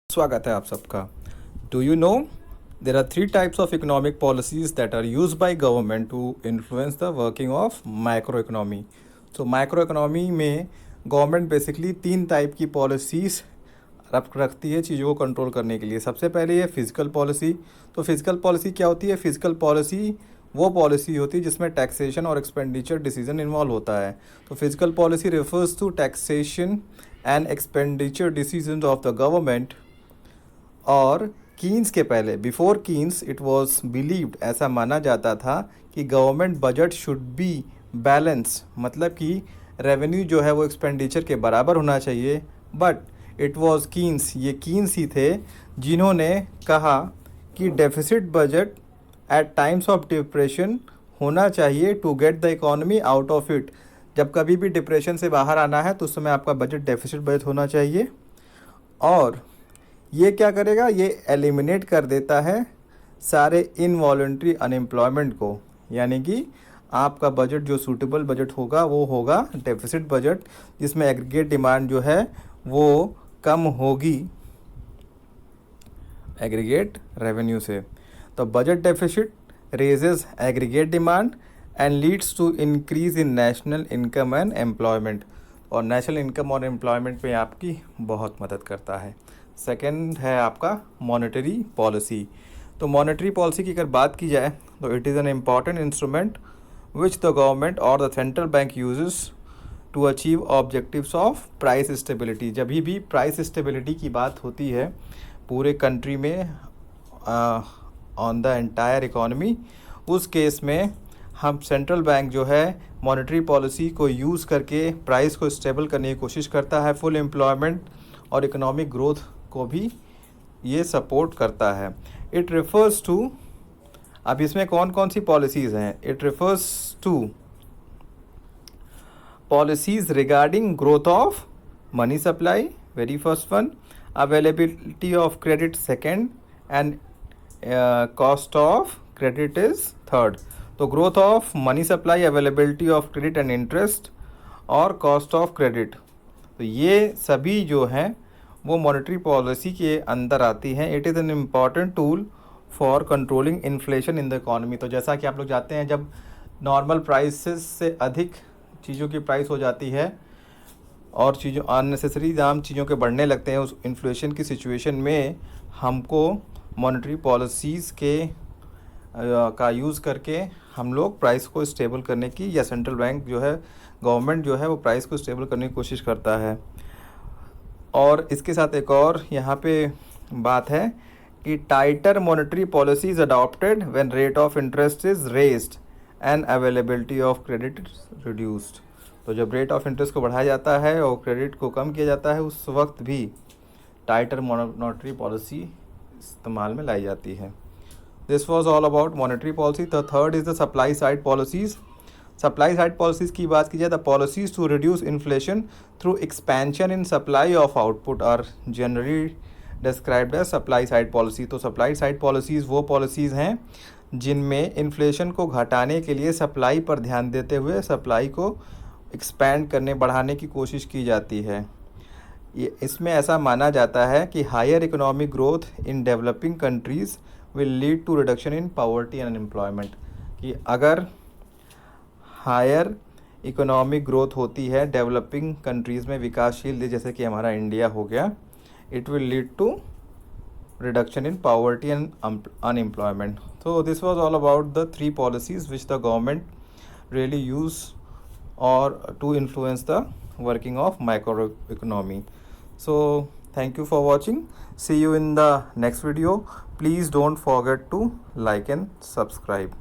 स्वागत है आप सबका। Do you know there are three types of economic policies that are use by government to influence the working of micro economy. तो micro economy में government basically तीन type की policies रखती है चीज़ों को कंट्रोल करने के लिए। सबसे पहले है फिजिकल पॉलिसी। तो फिजिकल पॉलिसी क्या होती है? फिजिकल पॉलिसी वो पॉलिसी होती है जिसमें टैक्सेशन और एक्सपेंडिचर डिसीजन इन्वॉल्व होता है। तो physical policy refers to taxation and expenditure decision of the government. और कीन्स के पहले, before Keynes, it was believed, ऐसा माना जाता था कि government budget should be balance, मतलब कि रेवेन्यू जो है वो एक्सपेंडिचर के बराबर होना चाहिए। बट इट वॉज कीन्स, ये कीन्स ही थे जिन्होंने कहा कि deficit budget at times of depression होना चाहिए to get the economy out of it. जब कभी भी डिप्रेशन से बाहर आना है तो उस समय आपका बजट डेफिसिट बजट होना चाहिए। और ये क्या करेगा? ये एलिमिनेट कर देता है सारे इनवॉलंटरी अनएम्प्लॉयमेंट को, यानी कि आपका बजट जो सूटेबल बजट होगा वो होगा डेफिसिट बजट, जिसमें एग्रीगेट डिमांड जो है वो कम होगी एग्रीगेट रेवेन्यू से। तो budget deficit raises aggregate demand and leads to increase in national income and employment. और नेशनल इनकम और एम्प्लॉयमेंट में आपकी बहुत मदद करता है। सेकेंड है आपका मॉनेटरी पॉलिसी। तो मॉनेटरी पॉलिसी की अगर बात की जाए तो it is an important instrument which the government और the central bank uses to achieve objectives of price stability. जब भी प्राइस स्टेबिलिटी की बात होती है पूरे कंट्री में ऑन द एंटायर इकोनॉमी, उस केस में हम सेंट्रल बैंक जो है मॉनेटरी पॉलिसी को यूज़ करके प्राइस को स्टेबल करने की कोशिश करता है। फुल एम्प्लॉयमेंट और इकोनॉमिक ग्रोथ को भी ये सपोर्ट करता है। इट रेफर्स टू, अब इसमें कौन कौन सी पॉलिसीज़ हैं? It refers to policies regarding growth of money supply, very first one, availability of credit second, and cost of credit is third. तो growth of money supply, availability of credit and interest, और cost of credit, तो ये सभी जो हैं वो monetary policy के अंदर आती हैं। It is an important tool for controlling inflation in the economy. तो जैसा कि आप लोग जानते हैं, जब नॉर्मल प्राइसेस से अधिक चीज़ों की प्राइस हो जाती है और चीज़ों अननेसेसरी दाम चीज़ों के बढ़ने लगते हैं, उस इन्फ्लेशन की सिचुएशन में हमको मॉनेटरी पॉलिसीज़ के का यूज़ करके हम लोग प्राइस को स्टेबल करने की, या सेंट्रल बैंक जो है, गवर्नमेंट जो है वो प्राइस को स्टेबल करने की कोशिश करता है। और इसके साथ एक और यहाँ पे बात है कि tighter monetary policy is adopted when rate of interest is raised and availability of credit reduced. तो जब रेट ऑफ इंटरेस्ट को बढ़ाया जाता है और क्रेडिट को कम किया जाता है, उस वक्त भी टाइटर मॉनेटरी पॉलिसी इस्तेमाल में लाई जाती है। This was all about monetary policy. The third is the supply side policies. Supply side policies की बात की जाए, the policies to reduce inflation through expansion in supply of output are generally described as supply side policy. तो supply side policies वो policies हैं जिनमें inflation को घटाने के लिए सप्लाई पर ध्यान देते हुए सप्लाई को एक्सपैंड करने, बढ़ाने की कोशिश की जाती है। ये इसमें ऐसा माना जाता है कि higher economic growth in developing countries will lead to reduction in poverty and unemployment. कि अगर हायर इकोनॉमिक ग्रोथ होती है डेवलपिंग कंट्रीज़ में, विकासशील देश जैसे कि हमारा इंडिया हो गया, it will lead to reduction in poverty and unemployment. So this was all about the three policies which the government really use or to influence the working of microeconomy. So thank you for watching. See you in the next video. Please don't forget to like and subscribe.